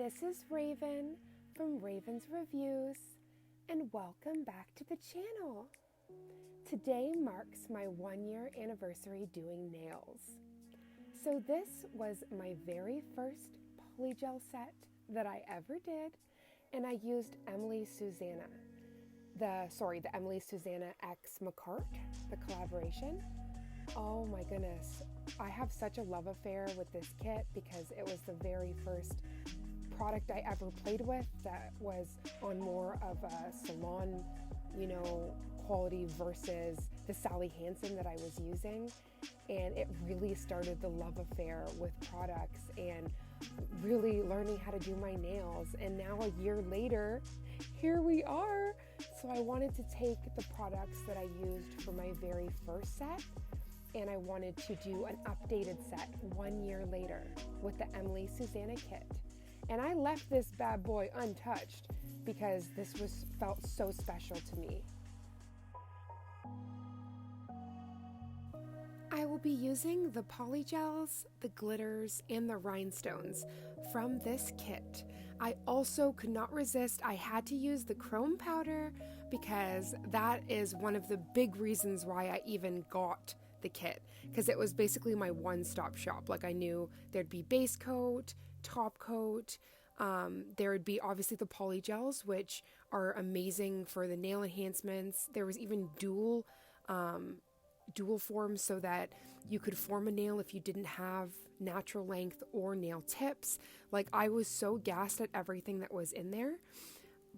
This is Raven from Raven's Reviews, and welcome back to the channel. Today marks my 1-year anniversary doing nails. So this was my very first Polygel set that I ever did, and I used Susannah, the Emily Susannah X Makartt, the collaboration. Oh my goodness, I have such a love affair with this kit because it was the very first product I ever played with that was on more of a salon, quality versus the Sally Hansen that I was using. And it really started the love affair with products and really learning how to do my nails. And now a year later, here we are. So I wanted to take the products that I used for my very first set, and I wanted to do an updated set 1 year later with the Emily Susannah kit. And I left this bad boy untouched because this felt so special to me. I will be using the polygels, the glitters, and the rhinestones from this kit. I also could not resist. I had to use the chrome powder because that is one of the big reasons why I even got the kit, because it was basically my one-stop shop. Like, I knew there'd be base coat, top coat, there would be obviously the polygels, which are amazing for the nail enhancements. There was even dual forms so that you could form a nail if you didn't have natural length or nail tips. Like, I was so gassed at everything that was in there.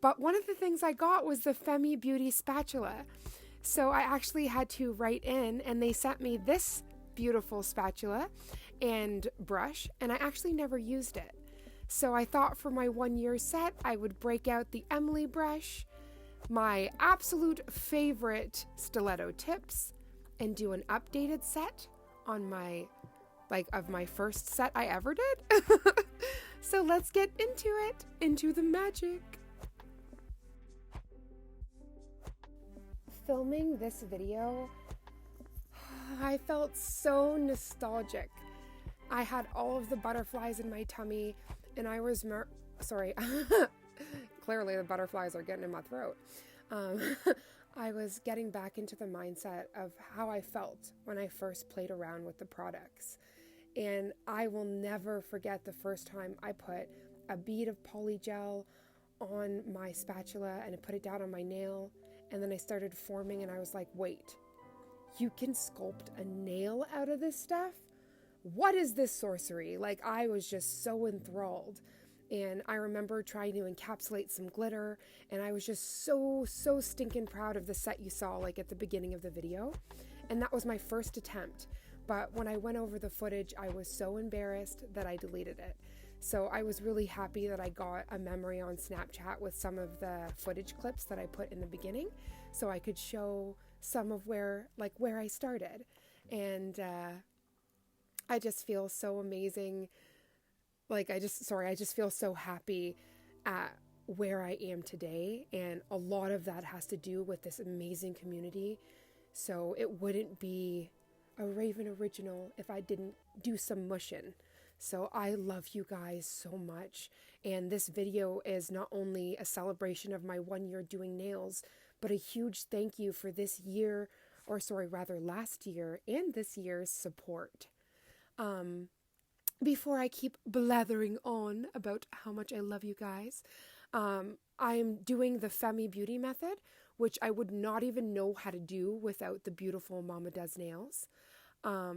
But one of the things I got was the Femi Beauty spatula. So I actually had to write in, and they sent me this beautiful spatula and brush, and I actually never used it. So I thought for my 1 year set, I would break out the Emily brush, my absolute favorite stiletto tips, and do an updated set on my first set I ever did. So let's get into the magic. Filming this video, I felt so nostalgic. I had all of the butterflies in my tummy, and I was clearly the butterflies are getting in my throat. I was getting back into the mindset of how I felt when I first played around with the products. And I will never forget the first time I put a bead of polygel on my spatula and I put it down on my nail. And then I started forming, and I was like, wait, you can sculpt a nail out of this stuff? What is this sorcery? Like, I was just so enthralled. And I remember trying to encapsulate some glitter, and I was just so stinking proud of the set you saw, like, at the beginning of the video. And that was my first attempt. But when I went over the footage, I was so embarrassed that I deleted it. So I was really happy that I got a memory on Snapchat with some of the footage clips that I put in the beginning, so I could show some of where I started. And I just feel so amazing. I just feel so happy at where I am today. And a lot of that has to do with this amazing community. So it wouldn't be a Raven original if I didn't do some mushing. So I love you guys so much, and this video is not only a celebration of my 1 year doing nails, but a huge thank you for this year, last year and this year's support. Before I keep blathering on about how much I love you guys, I'm doing the Femi Beauty method, which I would not even know how to do without the beautiful Mama Does Nails.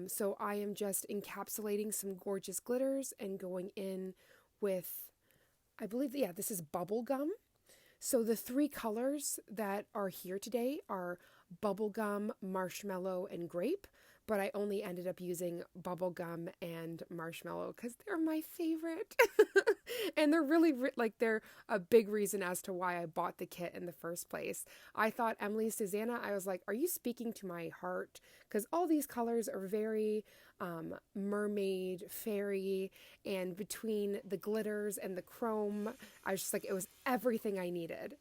So I am just encapsulating some gorgeous glitters and going in with, I believe, this is bubblegum. So the 3 colors that are here today are bubblegum, marshmallow, and grape. But I only ended up using bubblegum and marshmallow because they're my favorite. And they're really, they're a big reason as to why I bought the kit in the first place. I thought Emily Susannah, I was like, are you speaking to my heart? Because all these colors are very mermaid, fairy, and between the glitters and the chrome, I was just like, it was everything I needed.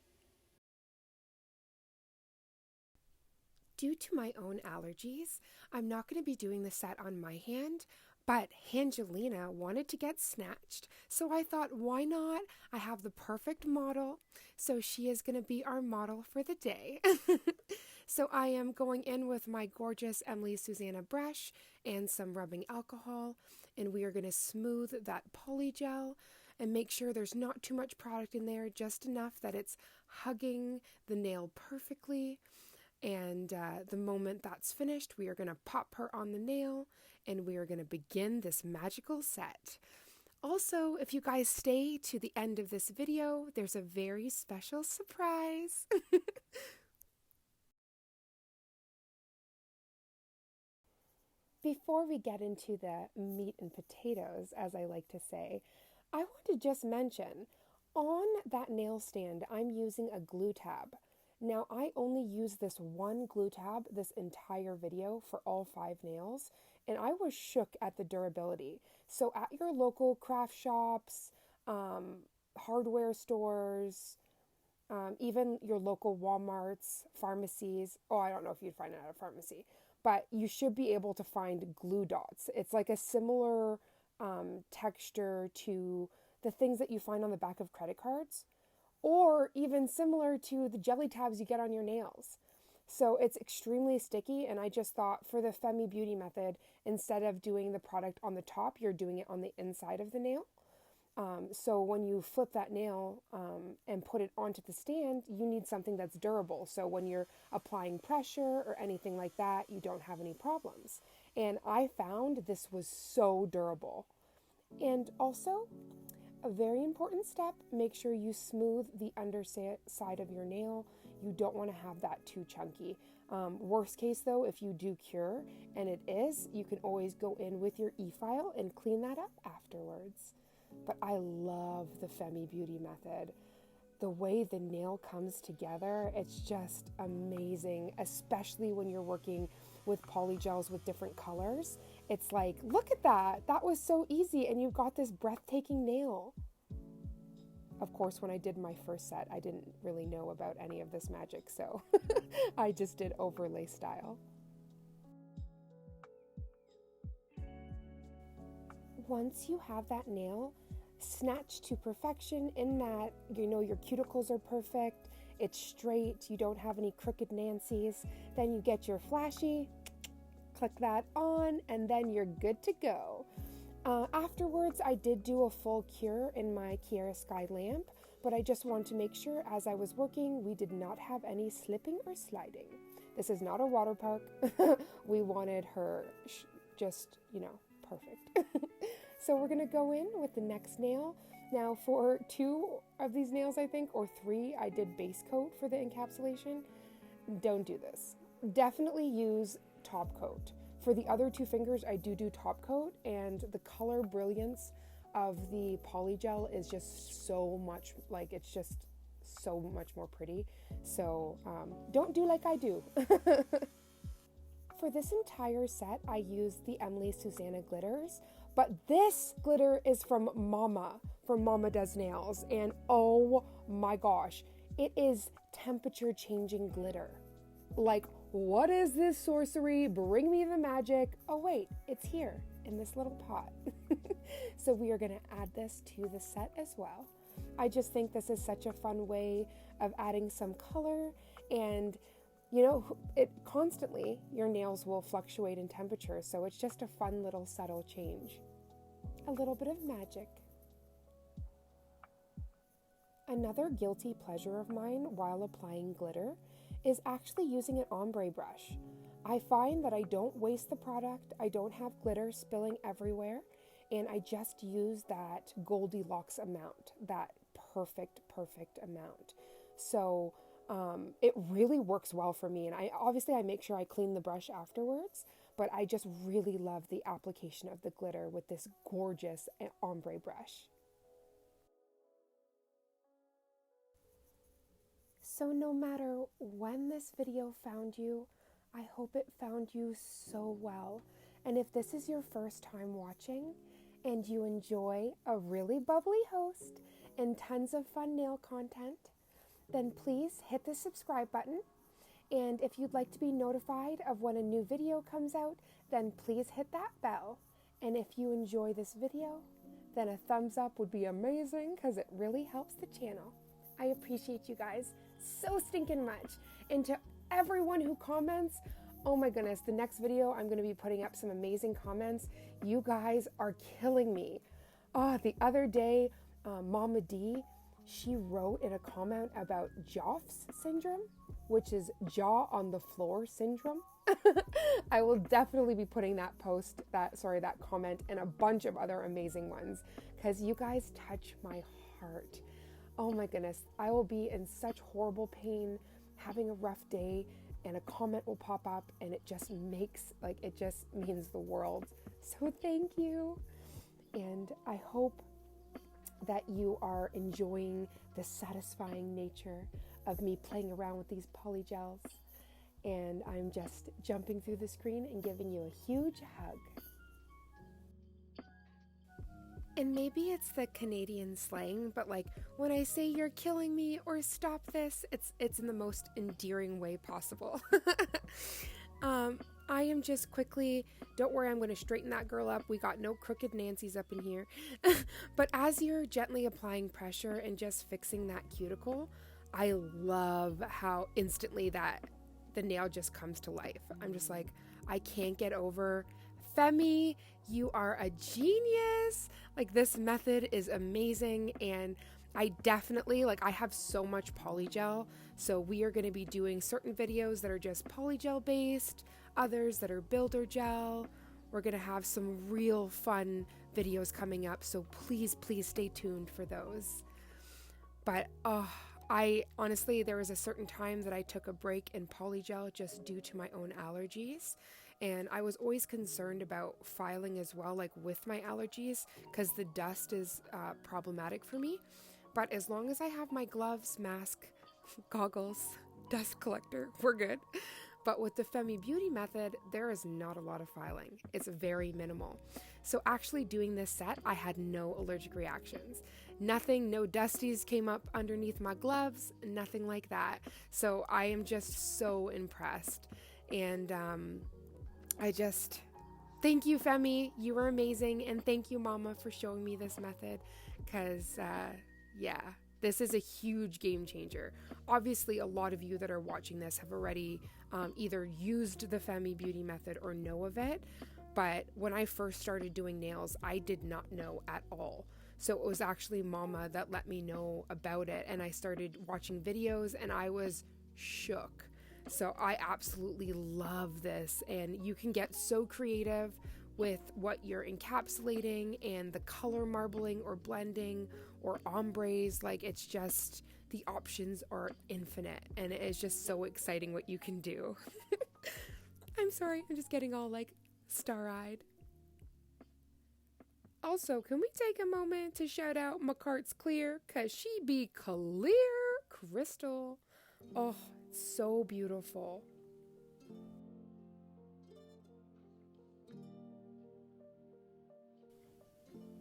Due to my own allergies, I'm not going to be doing the set on my hand, But Angelina wanted to get snatched, so I thought, why not? I have the perfect model, so she is going to be our model for the day. So I am going in with my gorgeous Emily Susannah brush and some rubbing alcohol, and we are going to smooth that polygel and make sure there's not too much product in there, just enough that it's hugging the nail perfectly. And the moment that's finished, we are going to pop her on the nail and we are going to begin this magical set. Also, if you guys stay to the end of this video, there's a very special surprise. Before we get into the meat and potatoes, as I like to say, I want to just mention, on that nail stand, I'm using a glue tab. Now, I only use this one glue tab this entire video for all 5 nails, and I was shook at the durability. So at your local craft shops, hardware stores, even your local Walmarts, pharmacies, I don't know if you'd find it at a pharmacy, but you should be able to find glue dots. It's like a similar texture to the things that you find on the back of credit cards, or even similar to the jelly tabs you get on your nails. So it's extremely sticky, and I just thought for the Femi Beauty method, instead of doing the product on the top, you're doing it on the inside of the nail. So when you flip that nail and put it onto the stand, you need something that's durable. So when you're applying pressure or anything like that, you don't have any problems. And I found this was so durable. And also, a very important step, make sure you smooth the underside of your nail. You don't want to have that too chunky. Worst case though, if you do cure and it is, you can always go in with your e-file and clean that up afterwards. But I love the Femi Beauty method. The way the nail comes together, it's just amazing, especially when you're working with polygels with different colors. It's like, look at that. That was so easy, and you've got this breathtaking nail. Of course, when I did my first set, I didn't really know about any of this magic, so I just did overlay style. Once you have that nail snatched to perfection in that, you know, your cuticles are perfect, it's straight, you don't have any crooked Nancy's, then you get your flashy, click that on, and then you're good to go. Afterwards, I did do a full cure in my Kiara Sky lamp, but I just want to make sure as I was working, we did not have any slipping or sliding. This is not a water park. We wanted her just, you know, perfect. So we're going to go in with the next nail. Now for 2 of these nails, I think, or 3, I did base coat for the encapsulation. Don't do this. Definitely use top coat. For the other 2 fingers, I do top coat, and the color brilliance of the polygel is just so much, like, it's just so much more pretty. So don't do like I do. For this entire set, I used the Emily Susannah glitters, but this glitter is from Mama Does Nails, and oh my gosh, it is temperature changing glitter. Like, what is this sorcery? Bring me the magic. Oh wait, it's here in this little pot. So we are going to add this to the set as well. I just think this is such a fun way of adding some color, and you know, it constantly, your nails will fluctuate in temperature, so it's just a fun little subtle change. A little bit of magic. Another guilty pleasure of mine while applying glitter is actually using an ombre brush. I find that I don't waste the product, I don't have glitter spilling everywhere, and I just use that Goldilocks amount, that perfect amount. So it really works well for me, and I make sure I clean the brush afterwards, but I just really love the application of the glitter with this gorgeous ombre brush. So no matter when this video found you, I hope it found you so well. And if this is your first time watching and you enjoy a really bubbly host and tons of fun nail content, then please hit the subscribe button. And if you'd like to be notified of when a new video comes out, then please hit that bell. And if you enjoy this video, then a thumbs up would be amazing because it really helps the channel. I appreciate you guys so stinking much. And to everyone who comments, oh my goodness, the next video I'm going to be putting up some amazing comments. You guys are killing me. The other day, Mama D, she wrote in a comment about JOFS syndrome, which is jaw on the floor syndrome. I will definitely be putting that comment and a bunch of other amazing ones because you guys touch my heart. Oh my goodness, I will be in such horrible pain, having a rough day, and a comment will pop up and it just means the world. So thank you. And I hope that you are enjoying the satisfying nature of me playing around with these polygels. And I'm just jumping through the screen and giving you a huge hug. And maybe it's the Canadian slang, but like when I say you're killing me or stop this, it's in the most endearing way possible. I am just quickly, don't worry, I'm going to straighten that girl up. We got no crooked Nancy's up in here. But as you're gently applying pressure and just fixing that cuticle, I love how instantly that the nail just comes to life. I'm just like, I can't get over. Femi, you are a genius. Like, this method is amazing. And I definitely, I have so much polygel. So we are going to be doing certain videos that are just polygel based, others that are builder gel. We're going to have some real fun videos coming up. So please stay tuned for those. But, I honestly, there was a certain time that I took a break in polygel just due to my own allergies. And I was always concerned about filing as well, with my allergies, because the dust is problematic for me. But as long as I have my gloves, mask, goggles, dust collector, we're good. But with the Femi Beauty method, there is not a lot of filing. It's very minimal. So actually doing this set, I had no allergic reactions. Nothing, no dusties came up underneath my gloves, nothing like that. So I am just so impressed. And thank you, Femi. You were amazing. And thank you, Mama, for showing me this method. Because, this is a huge game changer. Obviously, a lot of you that are watching this have already either used the Femi Beauty method or know of it. But when I first started doing nails, I did not know at all. So it was actually Mama that let me know about it. And I started watching videos and I was shook. So I absolutely love this. And you can get so creative with what you're encapsulating and the color marbling or blending or ombres. It's just, the options are infinite and it is just so exciting what you can do. I'm sorry, I'm just getting all star-eyed. Also, can we take a moment to shout out Makartt's Clear? Cause she be clear crystal. Oh, it's so beautiful.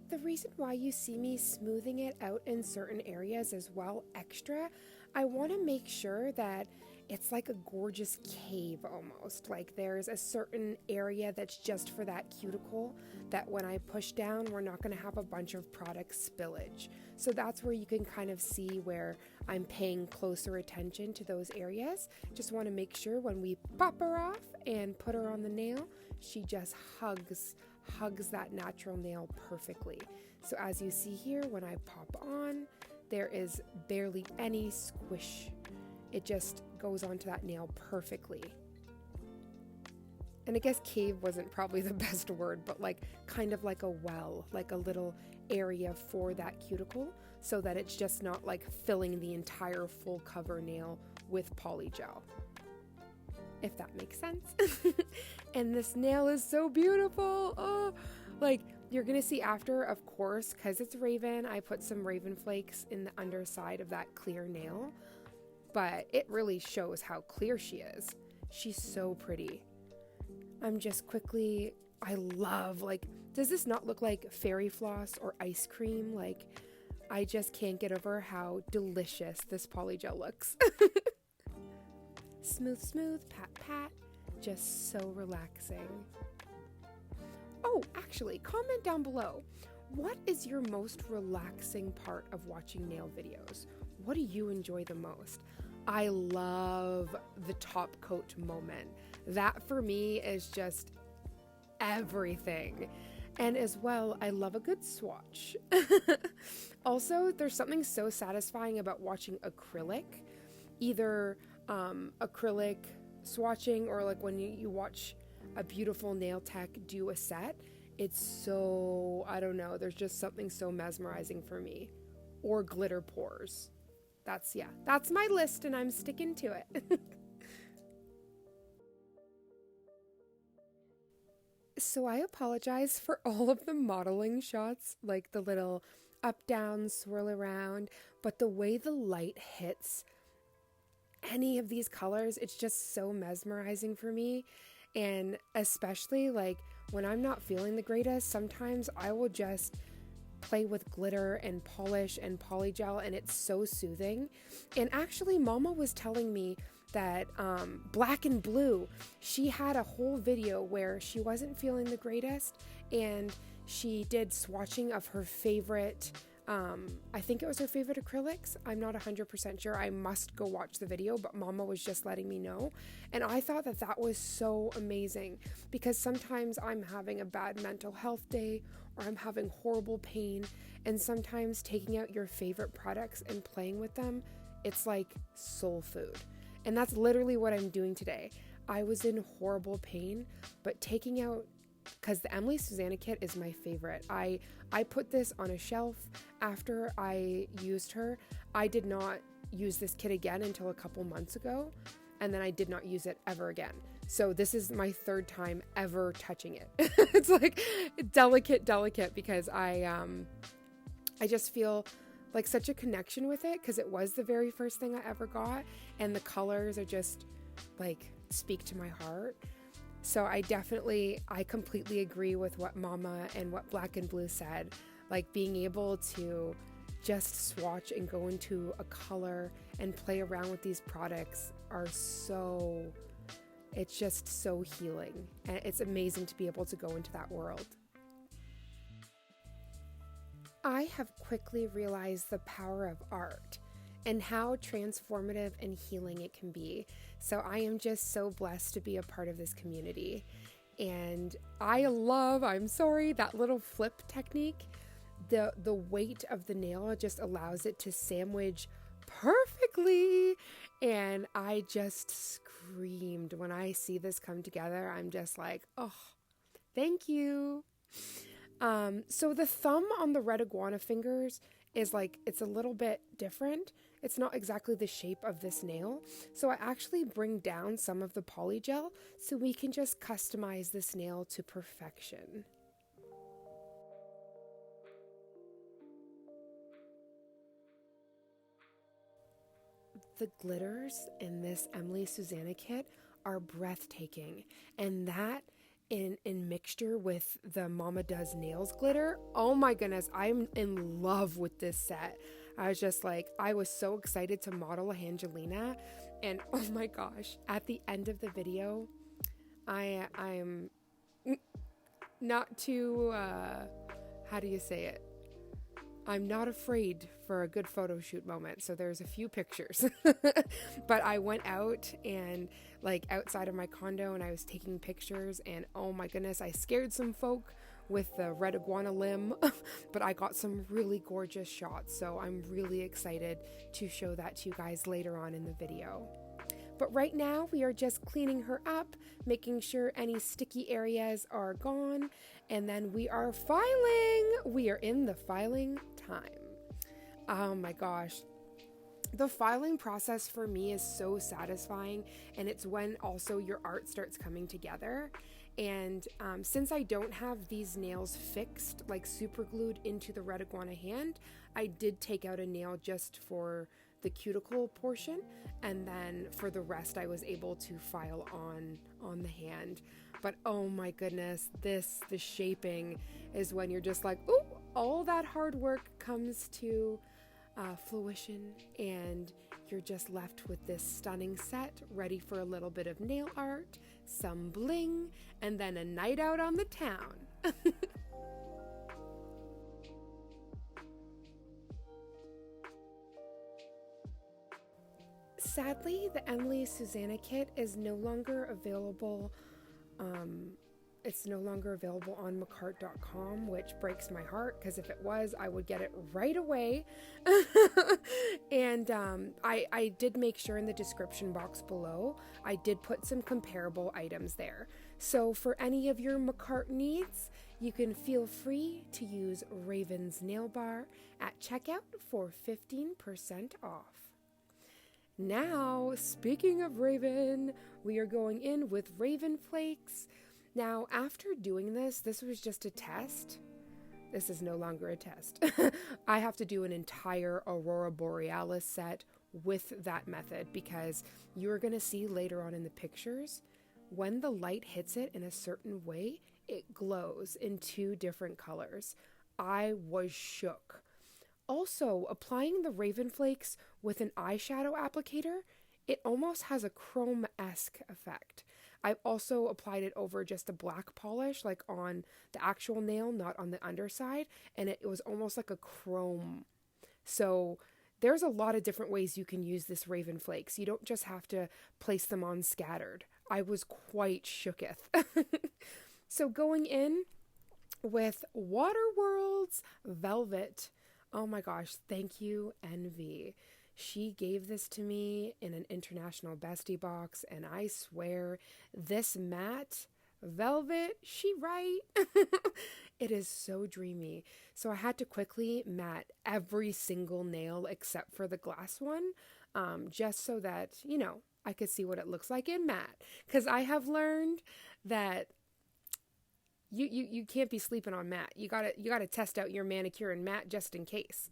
The reason why you see me smoothing it out in certain areas as well extra, I want to make sure that it's like a gorgeous cave almost. There's a certain area that's just for that cuticle that when I push down, we're not going to have a bunch of product spillage. So that's where you can kind of see where I'm paying closer attention to those areas. Just want to make sure when we pop her off and put her on the nail, she just hugs that natural nail perfectly. So as you see here, when I pop on, there is barely any squish. It just goes onto that nail perfectly. And I guess cave wasn't probably the best word, but kind of like a well, like a little area for that cuticle so that it's just not filling the entire full cover nail with polygel. If that makes sense. And this nail is so beautiful. Oh, you're gonna see after, of course, because it's Raven, I put some Raven flakes in the underside of that clear nail, but it really shows how clear she is. She's so pretty. I'm just quickly, I love, does this not look like fairy floss or ice cream? I just can't get over how delicious this polygel looks. Smooth, smooth, pat, pat, just so relaxing. Oh, actually, comment down below. What is your most relaxing part of watching nail videos? What do you enjoy the most? I love the top coat moment. That for me is just everything. And as well, I love a good swatch. Also, there's something so satisfying about watching acrylic, either acrylic swatching or like when you watch a beautiful nail tech do a set. It's so, I don't know, there's just something so mesmerizing for me. Or glitter pours. That's my list and I'm sticking to it. So I apologize for all of the modeling shots, like the little up, down, swirl around, but the way the light hits any of these colors, it's just so mesmerizing for me. And especially like when I'm not feeling the greatest, sometimes I will just play with glitter and polish and polygel, and it's so soothing. And actually, Mama was telling me that Black and Blue, she had a whole video where she wasn't feeling the greatest, and she did swatching of her favorite, I think it was her favorite acrylics. I'm not 100% sure. I must go watch the video, but Mama was just letting me know. And I thought that that was so amazing because sometimes I'm having a bad mental health day or I'm having horrible pain, and sometimes taking out your favorite products and playing with them, it's like soul food. And that's literally what I'm doing today. I was in horrible pain, but taking out, because the Emily Susannah kit is my favorite. I put this on a shelf after I used her. I did not use this kit again until a couple months ago, and then I did not use it ever again. So this is my third time ever touching it. It's like delicate because I just feel like such a connection with it because it was the very first thing I ever got, and the colors are just like speak to my heart. So I completely agree with what Mama and what Black and Blue said. Like being able to just swatch and go into a color and play around with these products it's just so healing. And it's amazing to be able to go into that world. I have quickly realized the power of art and how transformative and healing it can be. So I am just so blessed to be a part of this community. And I'm sorry, that little flip technique. The weight of the nail just allows it to sandwich perfectly. And I just screamed when I see this come together. I'm just like, oh, thank you. So the thumb on the red iguana fingers is like, it's a little bit different. It's not exactly the shape of this nail. So I actually bring down some of the polygel so we can just customize this nail to perfection. The glitters in this Emily Susannah kit are breathtaking, and that in mixture with the Mama Does Nails glitter, oh my goodness, I'm in love with this set. I was so excited to model Angelina, and oh my gosh, at the end of the video, I'm not too, how do you say it? I'm not afraid for a good photo shoot moment, so there's a few pictures. But I went out and like outside of my condo and I was taking pictures, and oh my goodness, I scared some folk with the red iguana limb, but I got some really gorgeous shots, so I'm really excited to show that to you guys later on in the video. But right now we are just cleaning her up, making sure any sticky areas are gone, and then we are filing. We are in the filing time. Oh my gosh. The filing process for me is so satisfying, and it's when also your art starts coming together. And since I don't have these nails fixed, like super glued into the red iguana hand, I did take out a nail just for the cuticle portion, and then for the rest I was able to file on the hand. But oh my goodness, the shaping is when you're just like, ooh, all that hard work comes to fruition, and you're just left with this stunning set ready for a little bit of nail art, some bling, and then a night out on the town. Sadly, the Emily Susannah kit is no longer available. It's no longer available on Makartt.com, which breaks my heart, because if it was, I would get it right away. And I did make sure in the description box below, I did put some comparable items there. So for any of your Makartt needs, you can feel free to use Raven's nail bar at checkout for 15% off. Now, speaking of Raven, we are going in with Raven Flakes. Now, after doing this was just a test. This is no longer a test. I have to do an entire Aurora Borealis set with that method, because you're going to see later on in the pictures, when the light hits it in a certain way, it glows in 2 different colors. I was shook. Also, applying the Raven Flakes with an eyeshadow applicator, it almost has a chrome-esque effect. I've also applied it over just a black polish, like on the actual nail, not on the underside, and it was almost like a chrome. So there's a lot of different ways you can use this Raven Flakes. You don't just have to place them on scattered. I was quite shooketh. So going in with Waterworld's Velvet. Oh my gosh, thank you, Envy. She gave this to me in an international bestie box, and I swear this matte velvet, she right. It is so dreamy. So I had to quickly matte every single nail except for the glass one, just so that, you know, I could see what it looks like in matte. Because I have learned that you can't be sleeping on matte. You gotta test out your manicure in matte just in case.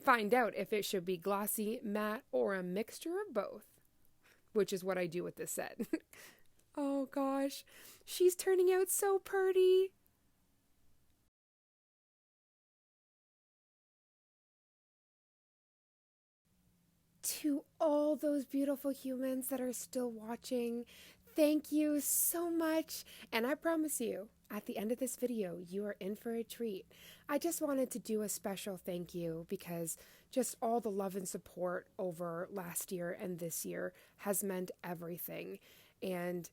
Find out if it should be glossy, matte, or a mixture of both, which is what I do with this set. Oh gosh, she's turning out so pretty. To all those beautiful humans that are still watching, thank you so much. And I promise you, at the end of this video, you are in for a treat. I just wanted to do a special thank you, because just all the love and support over last year and this year has meant everything. And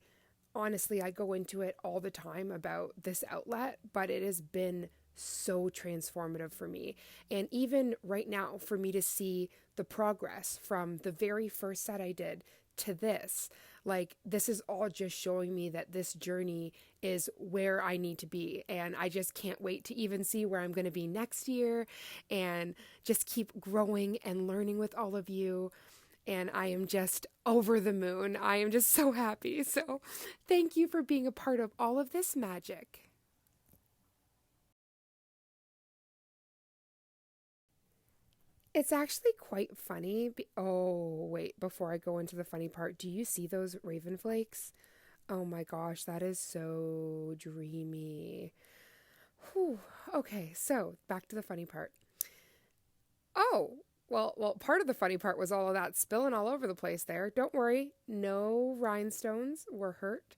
honestly, I go into it all the time about this outlet, but it has been so transformative for me. And even right now, for me to see the progress from the very first set I did to this, like, this is all just showing me that this journey is where I need to be. And I just can't wait to even see where I'm going to be next year, and just keep growing and learning with all of you. And I am just over the moon. I am just so happy. So thank you for being a part of all of this magic. It's actually quite funny. Oh, wait, before I go into the funny part, do you see those Raven Flakes? Oh my gosh, that is so dreamy. Whew. Okay, so back to the funny part. Oh, well, part of the funny part was all of that spilling all over the place there. Don't worry, no rhinestones were hurt,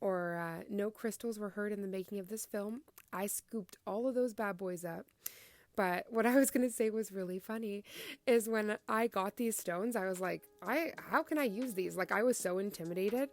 or no crystals were hurt in the making of this film. I scooped all of those bad boys up. But what I was going to say was really funny is when I got these stones, I was like, how can I use these? Like, I was so intimidated.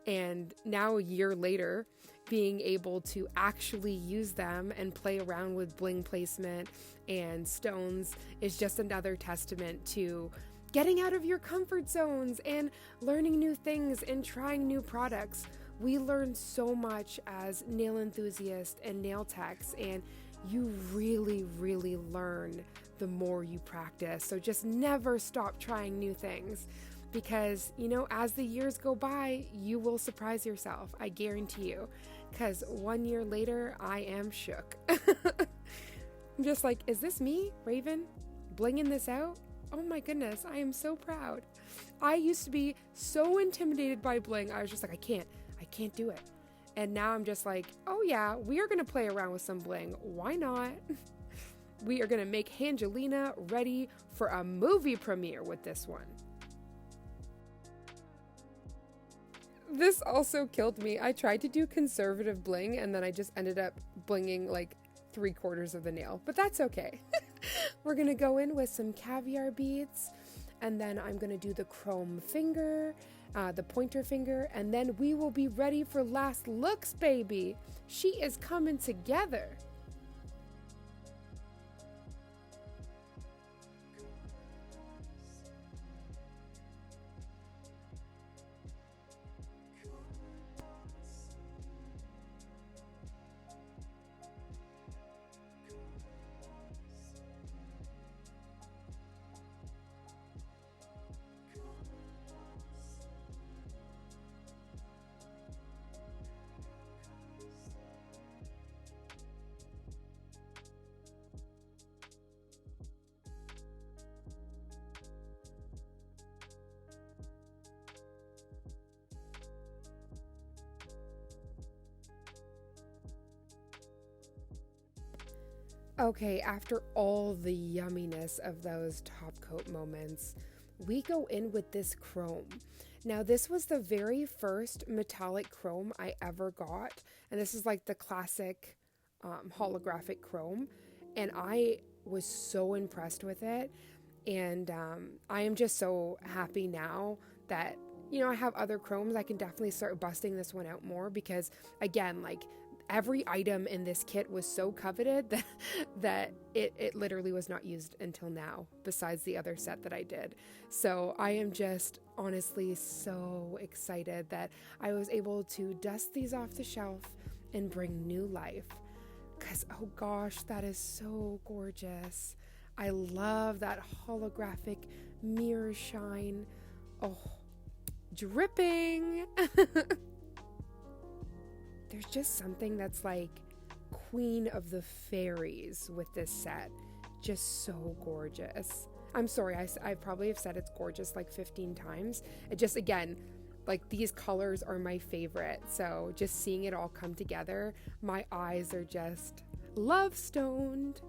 And now a year later, being able to actually use them and play around with bling placement and stones is just another testament to getting out of your comfort zones and learning new things and trying new products. We learn so much as nail enthusiasts and nail techs, and you really, really learn the more you practice. So just never stop trying new things, because, you know, as the years go by, you will surprise yourself. I guarantee you, because 1 year later, I am shook. I'm just like, is this me, Raven, blinging this out? Oh my goodness, I am so proud. I used to be so intimidated by bling. I was just like, I can't do it. And now I'm just like, oh yeah, we are going to play around with some bling. Why not? We are going to make Angelina ready for a movie premiere with this one. This also killed me. I tried to do conservative bling and then I just ended up blinging like 3/4 of the nail, but that's okay. We're gonna go in with some caviar beads, and then I'm gonna do the chrome finger, the pointer finger, and then we will be ready for last looks, baby. She is coming together. Okay, after all the yumminess of those top coat moments, we go in with this chrome. Now, this was the very first metallic chrome I ever got, and this is like the classic holographic chrome, and I was so impressed with it, and I am just so happy now that, you know, I have other chromes. I can definitely start busting this one out more because, again, like, every item in this kit was so coveted that it literally was not used until now, besides the other set that I did. So I am just honestly so excited that I was able to dust these off the shelf and bring new life. Because, oh gosh, that is so gorgeous. I love that holographic mirror shine. Oh, dripping. There's just something that's like Queen of the Fairies with this set. Just so gorgeous. I'm sorry, I probably have said it's gorgeous like 15 times. It just, again, like these colors are my favorite. So just seeing it all come together, my eyes are just love stoned.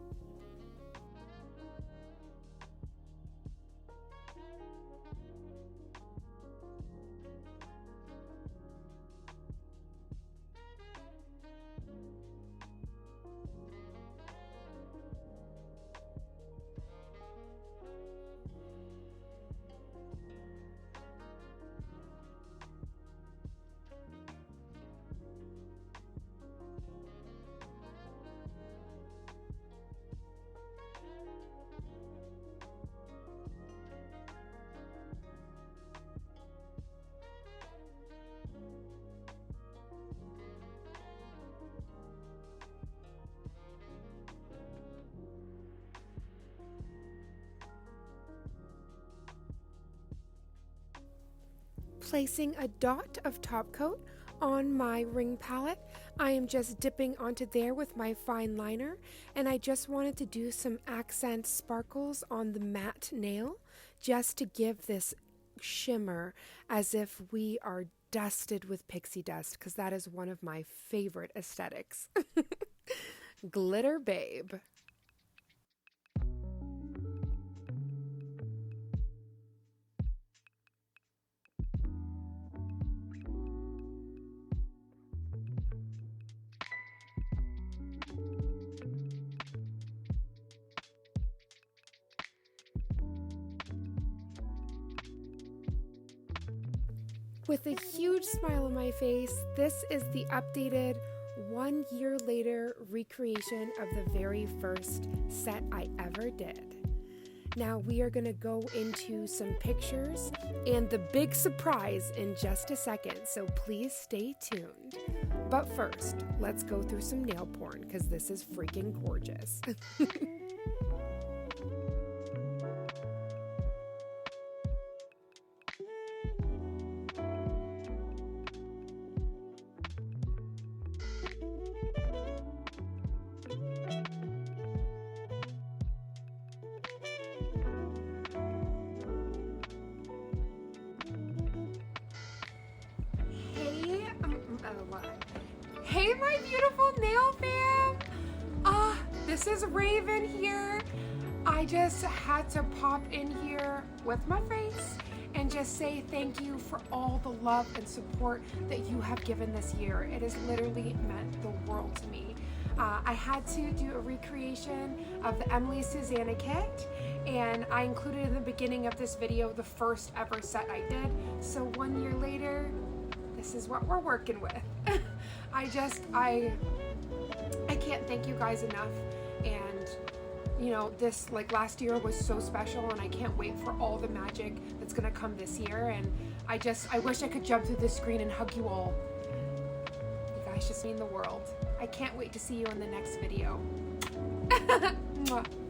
Placing a dot of top coat on my ring palette, I am just dipping onto there with my fine liner, and I just wanted to do some accent sparkles on the matte nail just to give this shimmer as if we are dusted with pixie dust, because that is one of my favorite aesthetics. Glitter babe. With a huge smile on my face, this is the updated 1 year later recreation of the very first set I ever did. Now we are going to go into some pictures and the big surprise in just a second, so please stay tuned. But first, let's go through some nail porn because this is freaking gorgeous. Hey, my beautiful nail fam! This is Raven here. I just had to pop in here with my face and just say thank you for all the love and support that you have given this year. It has literally meant the world to me. I had to do a recreation of the Emily Susannah kit, and I included in the beginning of this video the first ever set I did. So 1 year later, this is what we're working with. I can't thank you guys enough, and you know, this like last year was so special, and I can't wait for all the magic that's gonna come this year. And I wish I could jump through this screen and hug you all. You guys just mean the world. I can't wait to see you in the next video. Mwah.